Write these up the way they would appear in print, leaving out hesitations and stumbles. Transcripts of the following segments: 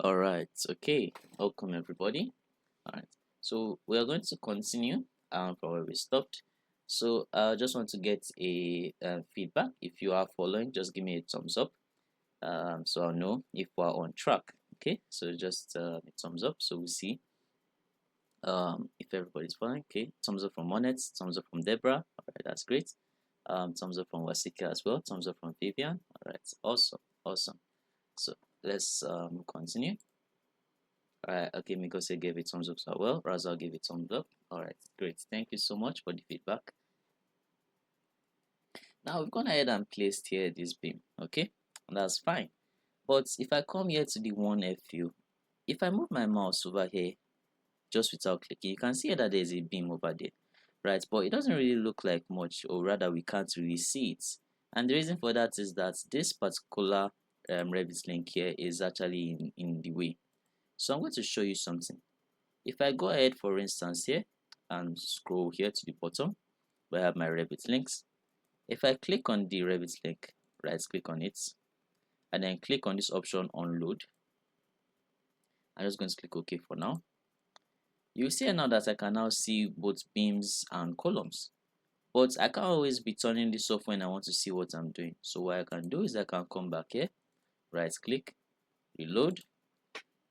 All right, okay. Welcome everybody. All right, so we are going to continue from where we stopped. So I just want to get a feedback. If you are following, just give me a thumbs up. So I'll know if we're on track. Okay, so just a thumbs up so we see if everybody's following. Okay, thumbs up from Monet, thumbs up from Deborah. All right, that's great. Thumbs up from Wasika as well. Thumbs up from Vivian. All right, awesome, awesome. So let's continue. Alright, okay, Mikose gave it thumbs up as well. Razal gave it thumbs up. Alright, great. Thank you so much for the feedback. Now we've gone ahead and placed here this beam, okay? And that's fine. But if I come here to the 1F view, if I move my mouse over here just without clicking, you can see that there's a beam over there, right? But it doesn't really look like much, or rather we can't really see it. And the reason for that is that this particular Revit link here is actually in the way. So I'm going to show you something. If I go ahead, for instance, here and scroll here to the bottom where I have my Revit links, if I click on the Revit link, right click on it, and then click on this option unload, I'm just going to click OK for now. You see now that I can now see both beams and columns, but I can't always be turning this off when I want to see what I'm doing. So what I can do is I can come back here, right click, reload,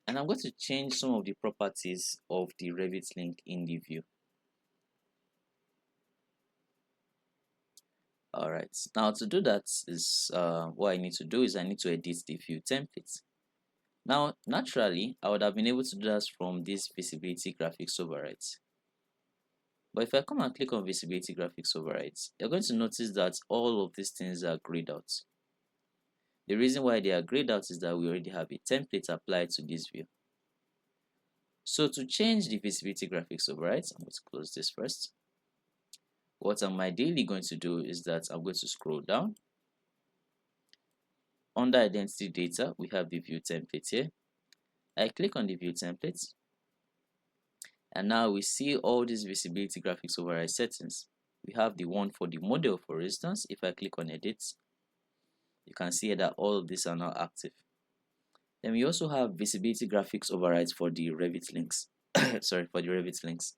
and I'm going to change some of the properties of the Revit link in the view. Alright, now to do that is what I need to do is I need to edit the view template. Now naturally I would have been able to do that from this visibility graphics overrides. But if I come and click on visibility graphics overrides, you're going to notice that all of these things are grayed out. The reason why they are grayed out is that we already have a template applied to this view. So to change the visibility graphics overrides, I'm going to close this first. What I'm ideally going to do is that I'm going to scroll down. Under identity data, we have the view template here. I click on the view template, and now we see all these visibility graphics override settings. We have the one for the model, for instance. If I click on edit, you can see that all of these are now active. Then we also have visibility graphics overrides for the Revit links. Sorry, for the Revit links.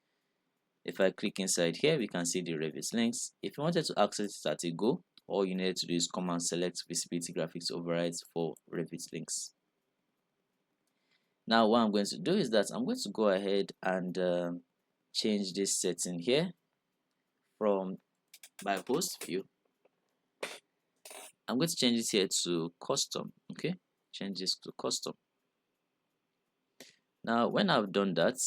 If I click inside here, we can see the Revit links. If you wanted to access it at a go, all you need to do is come and select visibility graphics overrides for Revit links. Now what I'm going to do is that I'm going to go ahead and change this setting here from by host view. I'm going to change this here to custom. Okay, change this to custom. Now when I've done that,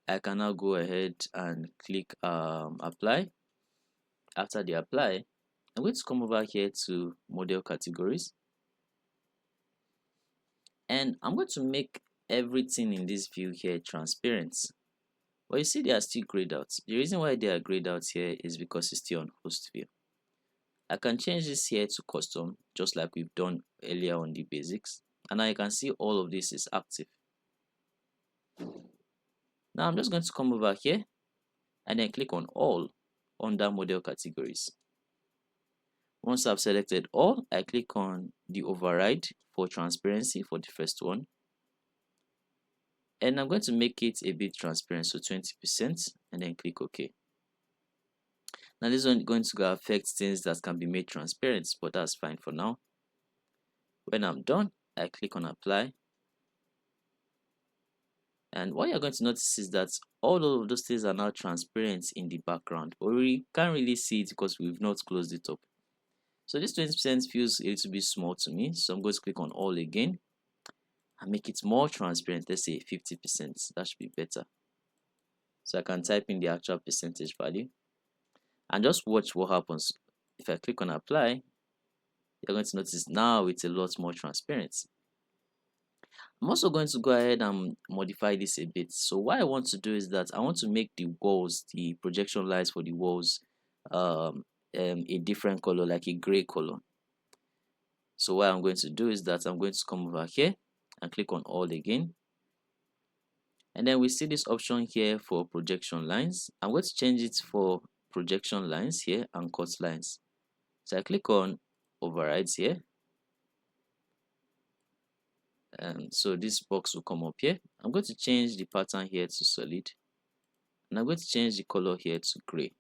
I can now go ahead and click apply. After the apply, I'm going to come over here to model categories, and I'm going to make everything in this view here transparent. But you see they are still grayed out. The reason why they are grayed out here is because it's still on host view. I can change this here to custom, just like we've done earlier on the basics, and now you can see all of this is active. Now I'm just going to come over here and then click on all under model categories. Once I've selected all, I click on the override for transparency for the first one, and I'm going to make it a bit transparent, so 20%, and then click OK. Now this is going to affect things that can be made transparent, but that's fine for now. When I'm done, I click on apply, and what you're going to notice is that all of those things are now transparent in the background, but we can't really see it because we've not closed it up. So this 20% feels a little bit small to me, so I'm going to click on all again and make it more transparent. Let's say 50%. That should be better. So I can type in the actual percentage value and just watch what happens. If I click on apply, you're going to notice now it's a lot more transparent. I'm also going to go ahead and modify this a bit. So what I want to do is that I want to make the walls, the projection lines for the walls, a different color, like a gray color. So what I'm going to do is that I'm going to come over here and click on all again, and then we see this option here for projection lines. I'm going to change it for projection lines here and cut lines. So I click on overrides here, And so this box will come up here. I'm going to change the pattern here to solid, and I'm going to change the color here to gray,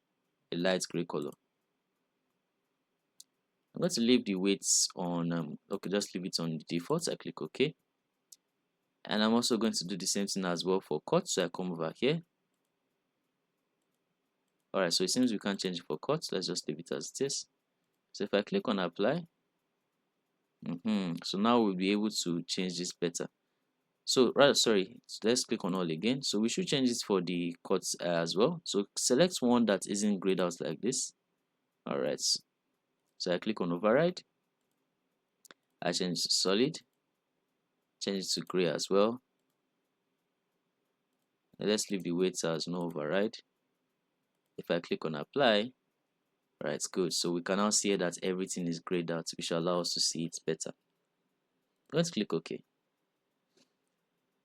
a light gray color. I'm going to leave the weights on okay, just leave it on the default. I click OK, and I'm also going to do the same thing as well for cut. So I come over here. All right, so it seems we can't change it for cut. Let's just leave it as it is. So if I click on apply, so now we'll be able to change this better. So sorry, so let's click on all again. So we should change it for the cuts as well. So select one that isn't grayed out like this. All right, so I click on override. I change to solid, change it to gray as well. And let's leave the weights as no override. If I click on apply, right, good. So we can now see that everything is grayed out, which allows us to see it better. Let's click OK.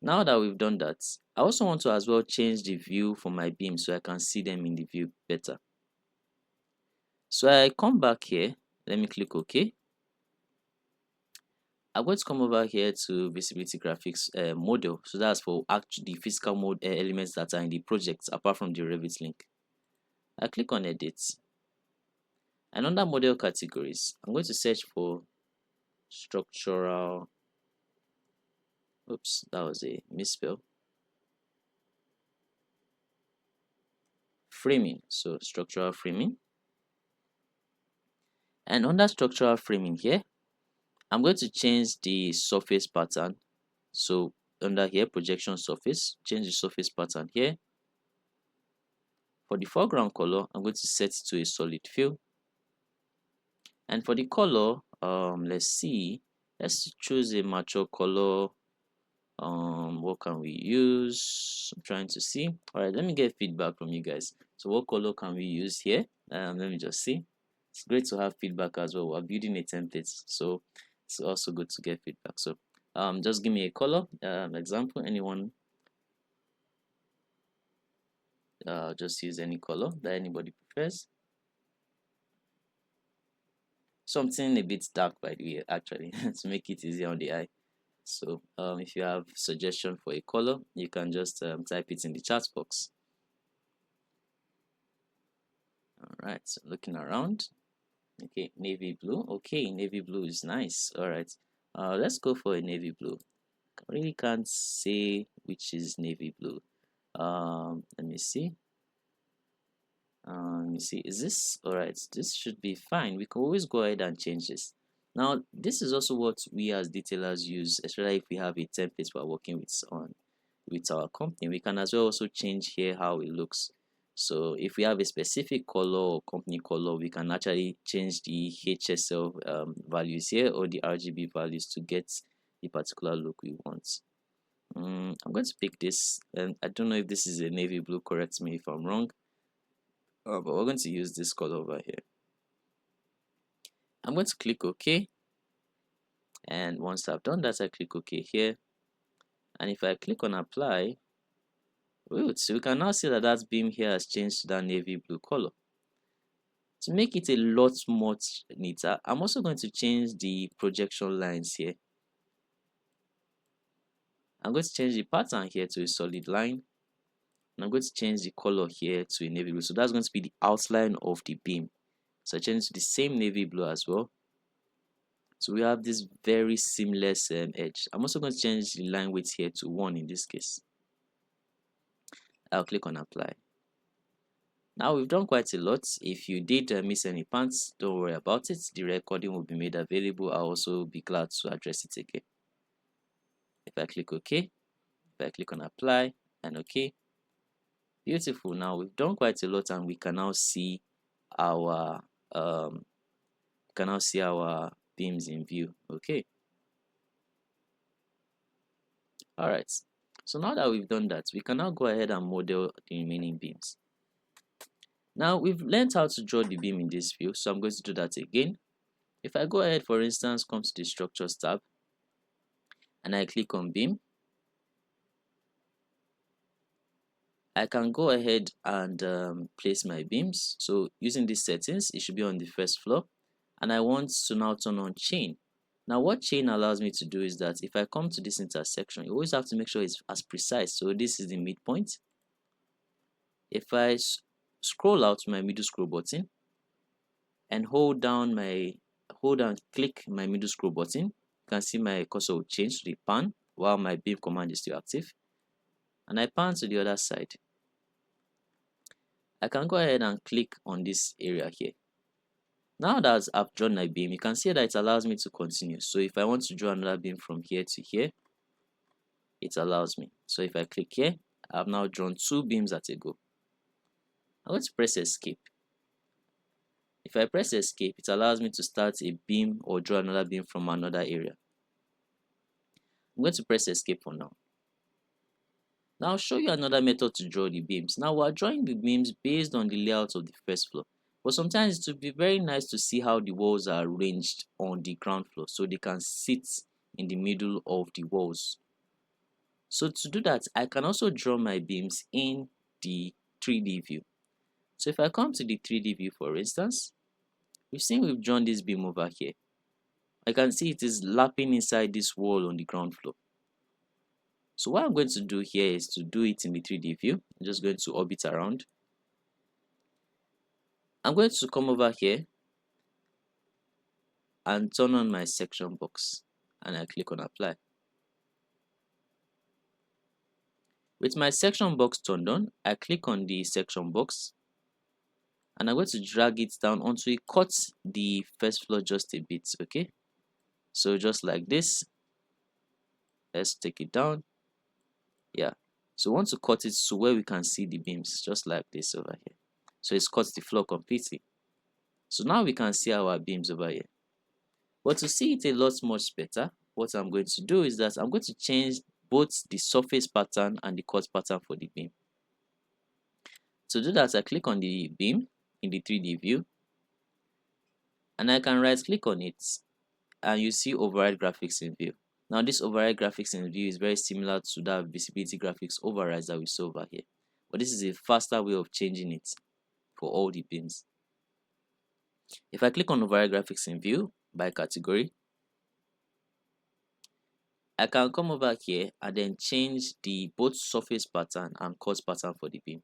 Now that we've done that, I also want to as well change the view for my beam so I can see them in the view better. So I come back here, let me click OK. I'm going to come over here to visibility graphics model. So that's for actually the physical mode elements that are in the project apart from the Revit link. I click on edit, and under model categories, I'm going to search for structural, oops, that was a misspell, framing. So structural framing, and under structural framing here, I'm going to change the surface pattern. So under here, projection surface, change the surface pattern here. For the foreground color, I'm going to set it to a solid fill. And for the color, let's see, let's choose a mature color. What can we use? I'm trying to see. All right, let me get feedback from you guys. So what color can we use here? Let me just see. It's great to have feedback as well. We're building a template, so it's also good to get feedback. So just give me a color example. Anyone, just use any color that anybody prefers. Something a bit dark, by the way, actually, to make it easier on the eye. So if you have suggestion for a color, you can just type it in the chat box. All right, so looking around. Okay, navy blue. Okay, navy blue is nice. All right, let's go for a navy blue. I really can't say which is navy blue. Let me see. Let me see. Is this all right? This should be fine. We can always go ahead and change this. Now, this is also what we as detailers use, especially if we have a template we're working with our company. We can as well also change here how it looks. So if we have a specific color or company color, we can actually change the HSL values here or the RGB values to get the particular look we want. I'm going to pick this, and I don't know if this is a navy blue, correct me if I'm wrong. But we're going to use this color over here. I'm going to click OK, and once I've done that, I click OK here, and if I click on apply, so we can now see that that beam here has changed to that navy blue color. To make it a lot more neater, I'm also going to change the projection lines here. I'm going to change the pattern here to a solid line, and I'm going to change the color here to a navy blue. So that's going to be the outline of the beam. So I change to the same navy blue as well. So we have this very seamless edge. I'm also going to change the line weight here to 1 in this case. I'll click on apply. Now we've done quite a lot. If you did miss any parts, don't worry about it. The recording will be made available. I'll also be glad to address it again. If I click OK, if I click on apply and OK, beautiful. Now we've done quite a lot, and we can now see our beams in view. Okay. All right. So now that we've done that, we can now go ahead and model the remaining beams. Now we've learned how to draw the beam in this view, so I'm going to do that again. If I go ahead, for instance, come to the structures tab, and I click on beam, I can go ahead and place my beams. So using these settings, it should be on the first floor, and I want to now turn on chain. Now what chain allows me to do is that if I come to this intersection, you always have to make sure it's as precise. So this is the midpoint. If I scroll out to my middle scroll button and click my middle scroll button, you can see my cursor will change to the pan while my beam command is still active. And I pan to the other side. I can go ahead and click on this area here. Now that I've drawn my beam, you can see that it allows me to continue. So if I want to draw another beam from here to here, it allows me. So if I click here, I've now drawn 2 beams at a go. I'm going to press escape. If I press escape, it allows me to start a beam or draw another beam from another area. I'm going to press escape for now. Now I'll show you another method to draw the beams. Now we're drawing the beams based on the layout of the first floor. But sometimes it would be very nice to see how the walls are arranged on the ground floor so they can sit in the middle of the walls. So to do that, I can also draw my beams in the 3D view. So if I come to the 3D view, for instance, we've drawn this beam over here. I can see it is lapping inside this wall on the ground floor. So what I'm going to do here is to do it in the 3D view. I'm just going to orbit around. I'm going to come over here and turn on my section box, and I click on apply. With my section box turned on, I click on the section box and I'm going to drag it down until it cuts the first floor just a bit. Okay, so just like this. Let's take it down. Yeah, so we want to cut it to where we can see the beams, just like this over here. So it's cut the floor completely. So now we can see our beams over here. But to see it a lot much better, what I'm going to do is that I'm going to change both the surface pattern and the cut pattern for the beam. To do that, I click on the beam in the 3D view and I can right click on it and you see override graphics in view. Now this override graphics in view is very similar to that visibility graphics overrides that we saw over here. But this is a faster way of changing it for all the beams. If I click on override graphics in view by category, I can come over here and then change the both surface pattern and cut pattern for the beam.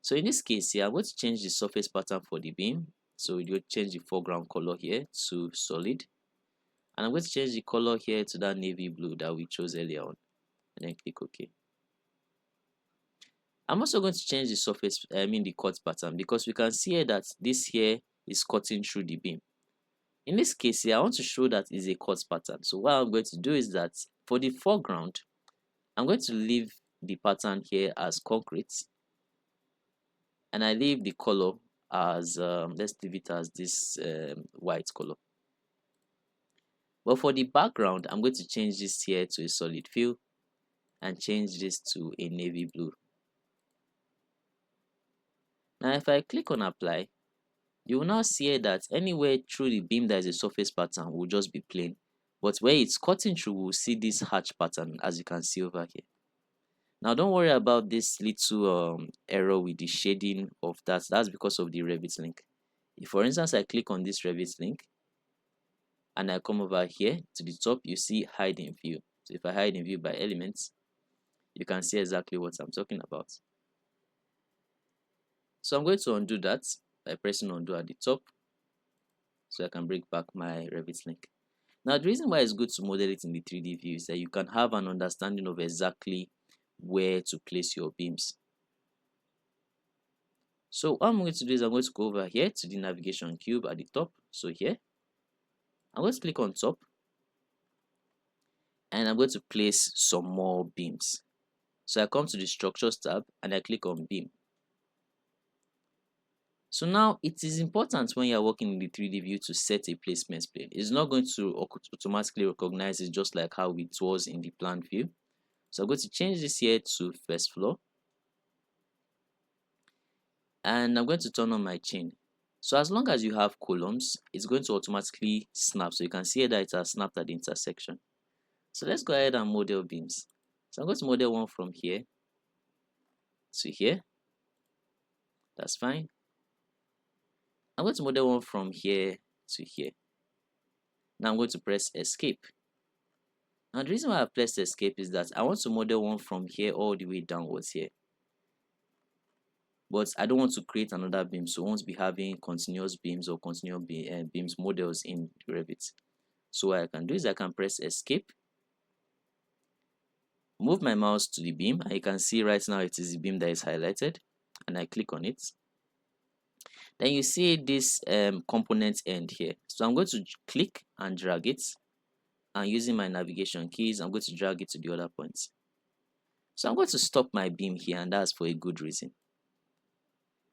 So in this case here, I'm going to change the surface pattern for the beam. So we'll change the foreground color here to solid. And I'm going to change the color here to that navy blue that we chose earlier on. And then click OK. I'm also going to change the cut pattern, because we can see here that this here is cutting through the beam. In this case here, I want to show that is a cut pattern. So what I'm going to do is that for the foreground, I'm going to leave the pattern here as concrete. And I leave the color as, let's leave it as this white color. But for the background, I'm going to change this here to a solid fill and change this to a navy blue. Now if I click on apply, you will now see that anywhere through the beam there is a surface pattern will just be plain. But where it's cutting through, we'll see this hatch pattern, as you can see over here. Now don't worry about this little error with the shading of that. That's because of the Revit link. If for instance I click on this Revit link and I come over here to the top, you see hide in view. So if I hide in view by elements, you can see exactly what I'm talking about. So I'm going to undo that by pressing undo at the top so I can bring back my Revit link. Now the reason why it's good to model it in the 3D view is that you can have an understanding of exactly where to place your beams. So what I'm going to do is I'm going to go over here to the navigation cube at the top. So here, I'm going to click on top and I'm going to place some more beams. So I come to the structures tab and I click on beam. So now it is important when you're working in the 3D view to set a placement plane. It's not going to automatically recognize it just like how it was in the plan view. So I'm going to change this here to first floor. And I'm going to turn on my chain. So as long as you have columns, it's going to automatically snap. So you can see that it has snapped at the intersection. So let's go ahead and model beams. So I'm going to model one from here to here. That's fine. I'm going to model one from here to here. Now I'm going to press escape. Now the reason why I pressed escape is that I want to model one from here all the way downwards here, but I don't want to create another beam, so I won't be having continuous beams or continuous beams models in Revit. So what I can do is I can press escape, move my mouse to the beam, and you can see right now it is the beam that is highlighted, and I click on it. Then you see this component end here, so I'm going to click and drag it, and using my navigation keys I'm going to drag it to the other points. So I'm going to stop my beam here, and that's for a good reason.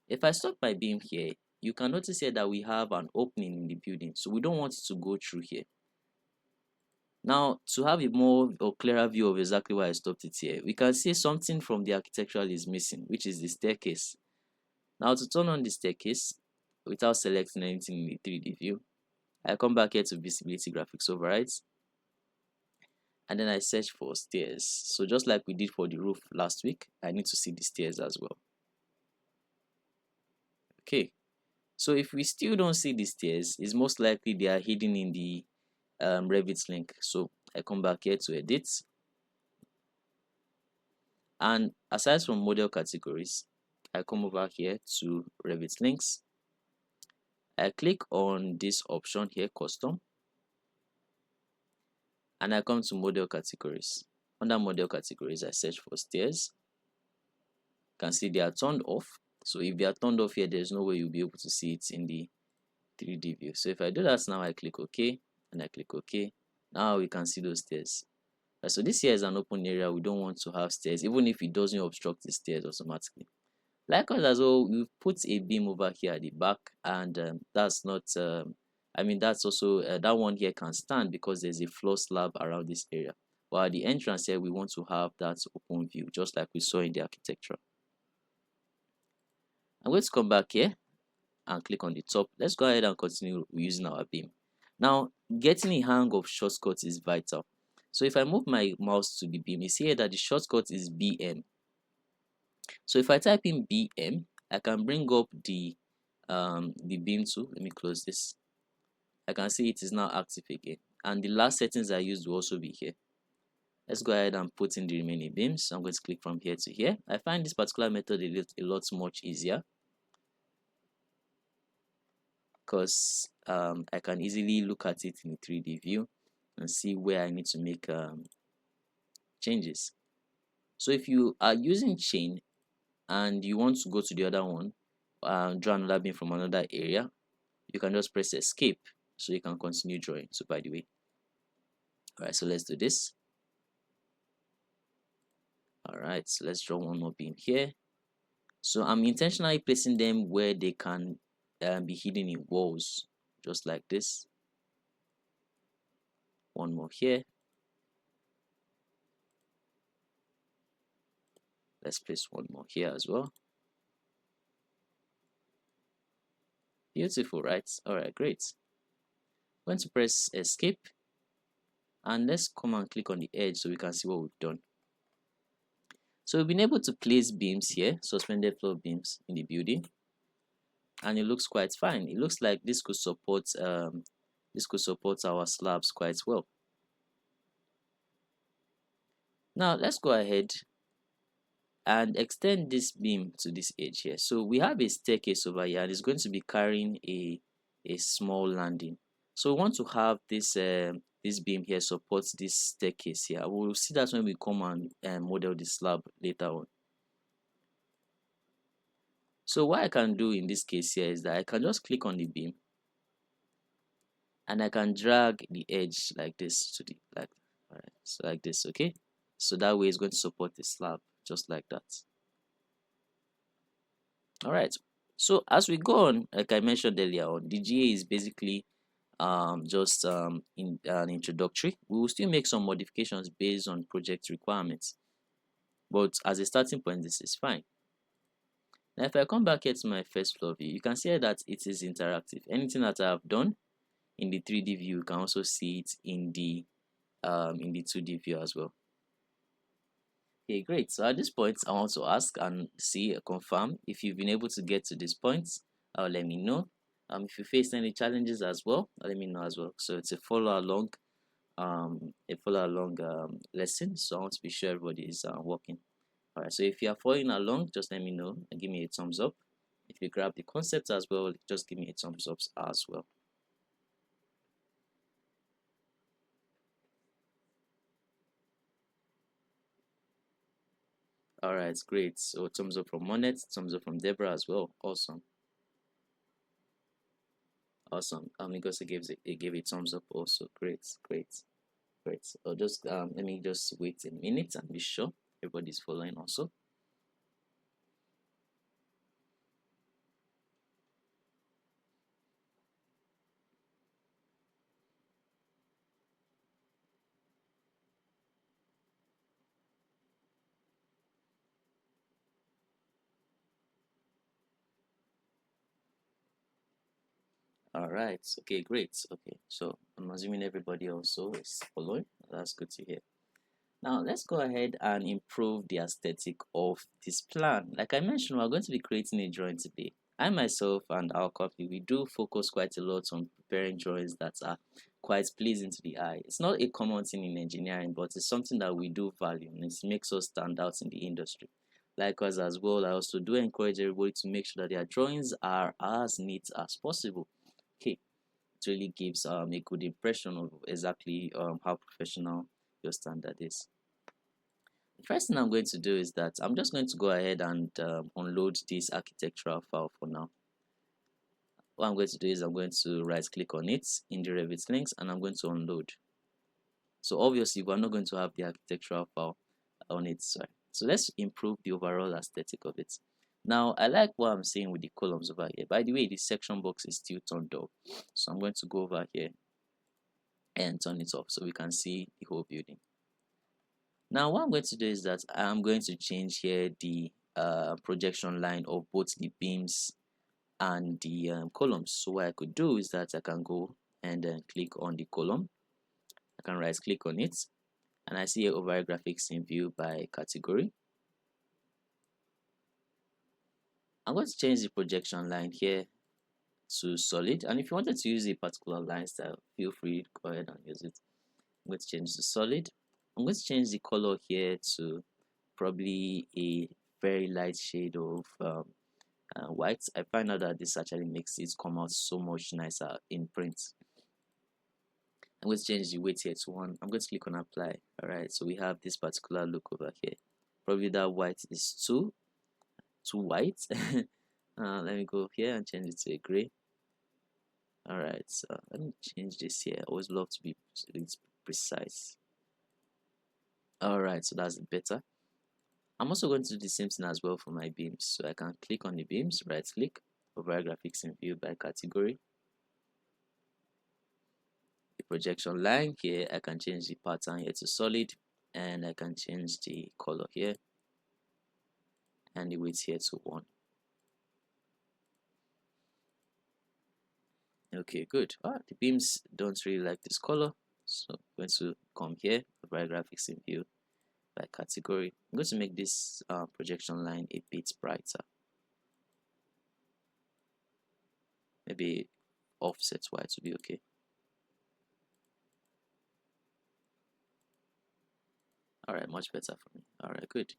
If I stop my beam here, you can notice here that we have an opening in the building, so we don't want it to go through here. Now, to have a more or clearer view of exactly why I stopped it here, we can see something from the architectural is missing, which is the staircase. Now, to turn on the staircase without selecting anything in the 3D view, I come back here to visibility graphics overrides, and then I search for stairs. So just like we did for the roof last week, I need to see the stairs as well. Okay, so if we still don't see the stairs, it's most likely they are hidden in the Revit link. So I come back here to edit, and aside from model categories, I come over here to Revit links. I click on this option here, custom, and I come to model categories. Under model categories, I search for stairs. You can see they are turned off. So if they are turned off here, there's no way you'll be able to see it in the 3D view. So if I do that now, I click OK, and I click OK. Now we can see those stairs. So this here is an open area. We don't want to have stairs, even if it doesn't obstruct the stairs automatically. Likewise as well, we've put a beam over here at the back, and that's not, I mean, that's also, that one here can stand because there's a floor slab around this area. While at the entrance here, we want to have that open view, just like we saw in the architecture. I'm going to come back here and click on the top. Let's go ahead and continue using our beam. Now, getting a hang of shortcuts is vital. So if I move my mouse to the beam, you see here that the shortcut is BM. So if I type in BM, I can bring up the beam tool. Let me close this. I can see it is now active again, and the last settings I used will also be here. Let's go ahead and put in the remaining beams. So I'm going to click from here to here. I find this particular method a lot much easier because I can easily look at it in 3D view and see where I need to make changes. So if you are using chain and you want to go to the other one, draw another beam from another area, you can just press escape so you can continue drawing. So by the way, all right, so let's do this. All right, so let's draw one more beam here. So I'm intentionally placing them where they can be hidden in walls, just like this. One more here. Let's place one more here as well. Beautiful, right? All right, great. I'm going to press escape, and let's come and click on the edge so we can see what we've done. So we've been able to place beams here, suspended floor beams in the building, and it looks quite fine. It looks like this could support our slabs quite well. Now let's go ahead and extend this beam to this edge here. So we have a staircase over here, and it's going to be carrying a small landing. So we want to have this this beam here supports this staircase here. We'll see that when we come and model the slab later on. So what I can do in this case here is that I can just click on the beam, and I can drag the edge like this to the all right, so like this, okay? So that way it's going to support the slab just like that. All right, so as we go on, like I mentioned earlier on, the GA is basically just in an introductory. We will still make some modifications based on project requirements, but as a starting point, this is fine. Now if I come back here to my first floor view, you can see that it is interactive. Anything that I have done in the 3D view, you can also see it in the 2D view as well. Okay, great. So at this point, I want to ask and confirm if you've been able to get to this point. Let me know. If you face any challenges as well, let me know as well. So it's a follow along lesson, so I want to be sure everybody is working. All right, so if you are following along, just let me know and give me a thumbs up. If you grab the concept as well, just give me a thumbs up as well. All right, great. So thumbs up from Monet, thumbs up from Deborah as well. Awesome, awesome. Because it gave a thumbs up also. Great, great, great. So just let me just wait a minute and be sure everybody's following also. All right. Okay, great. Okay, so I'm assuming everybody also is following. That's good to hear. Now let's go ahead and improve the aesthetic of this plan. Like I mentioned, we're going to be creating a drawing today. I myself and our company, we do focus quite a lot on preparing drawings that are quite pleasing to the eye. It's not a common thing in engineering, but it's something that we do value and it makes us stand out in the industry. Likewise as well, I also do encourage everybody to make sure that their drawings are as neat as possible. Okay, it really gives a good impression of exactly how professional your standard is. The first thing I'm going to do is that I'm just going to go ahead and unload this architectural file for now. What I'm going to do is I'm going to right click on it in the Revit links and I'm going to unload. So obviously we're not going to have the architectural file on it. So let's improve the overall aesthetic of it. Now I like what I'm seeing with the columns over here. By the way, the section box is still turned off. So I'm going to go over here and turn it off so we can see the whole building. Now what I'm going to do is that I'm going to change here the projection line of both the beams and the columns. So what I could do is that I can go and then click on the column. I can right click on it and I see override graphics in view by category. I'm going to change the projection line here to solid, and if you wanted to use a particular line style, feel free to go ahead and use it. I'm going to change to solid. I'm going to change the color here to probably a very light shade of white. I find out that this actually makes it come out so much nicer in print. I'm going to change the weight here to 1. I'm going to click on apply. Alright, so we have this particular look over here. Probably that white is too white. Let me go here and change it to a gray. Alright, so let me change this here. I always love to be precise. Alright, so that's better. I'm also going to do the same thing as well for my beams. So I can click on the beams, right click, override graphics in view by category. The projection line here, I can change the pattern here to solid, and I can change the color here and the weight here to 1. Okay, good. The beams don't really like this color, so I'm going to come here, override graphics in view by category. I'm going to make this projection line a bit brighter, maybe offset Y to be okay. Alright, much better for me. Alright, good.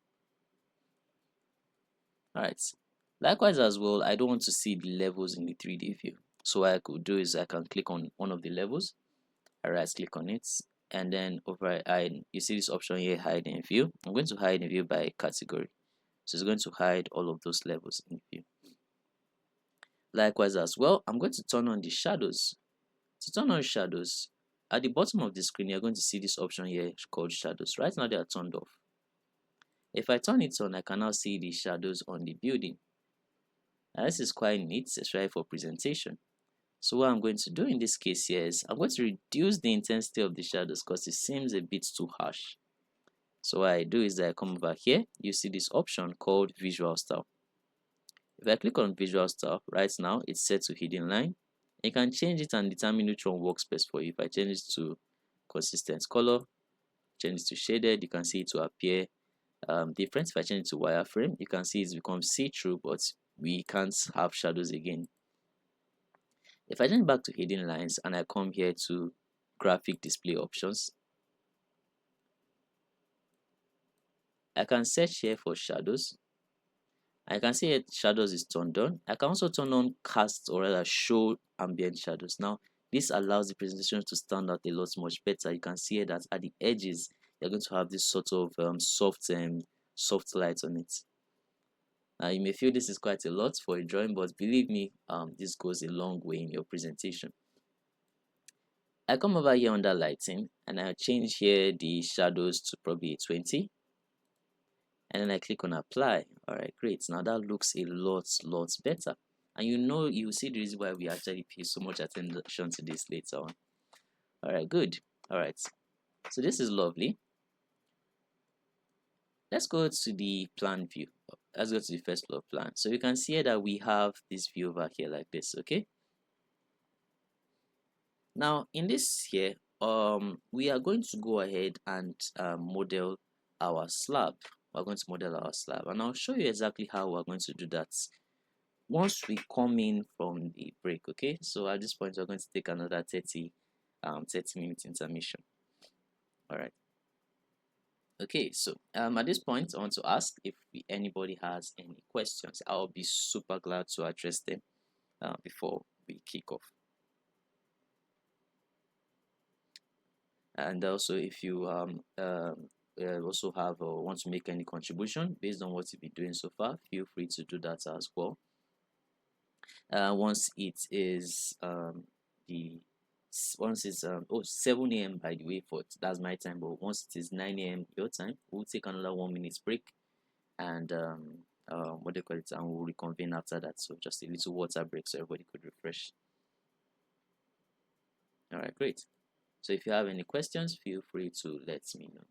Alright, likewise as well, I don't want to see the levels in the 3D view. So what I could do is I can click on one of the levels, I right click on it, and then over you see this option here, hide in view. I'm going to hide in view by category. So it's going to hide all of those levels in view. Likewise as well, I'm going to turn on the shadows. To turn on shadows, at the bottom of the screen, you're going to see this option here called shadows. Right now they are turned off. If I turn it on, I can now see the shadows on the building. Now this is quite neat, especially for presentation. So what I'm going to do in this case here is I'm going to reduce the intensity of the shadows because it seems a bit too harsh. So what I do is that I come over here, you see this option called visual style. If I click on visual style, right now it's set to hidden line. You can change it and determine which one works best for you. If I change it to consistent color, change it to shaded, you can see it to appear different. If I change it to wireframe, you can see it's become see-through, but we can't have shadows again. If I jump back to hidden lines and I come here to graphic display options, I can search here for shadows. I can see here shadows is turned on. I can also turn on cast, or rather show ambient shadows. Now this allows the presentation to stand out a lot much better. You can see here that at the edges you're going to have this sort of soft light on it. Now you may feel this is quite a lot for a drawing, but believe me, this goes a long way in your presentation. I come over here under lighting and I change here the shadows to probably 20, and then I click on apply. All right, great. Now that looks a lot better, and you see the reason why we actually pay so much attention to this later on. All right, good. All right, so this is lovely. Let's go to the plan view. Let's go to the first floor plan. So you can see here that we have this view over here like this. Okay, now in this here, we are going to go ahead and model our slab. We're going to model our slab, and I'll show you exactly how we're going to do that once we come in from the break. Okay, so at this point we're going to take another 30 minute intermission. All right. Okay, so at this point I want to ask if anybody has any questions. I'll be super glad to address them before we kick off. And also, if you also have or want to make any contribution based on what you've been doing so far, feel free to do that as well. Once it is once it's 7 a.m. by the way, that's my time, but once it is 9 a.m. your time, we'll take another 1 minute break, and what do you call it, and we'll reconvene after that. So just a little water break so everybody could refresh. All right, great. So if you have any questions, feel free to let me know.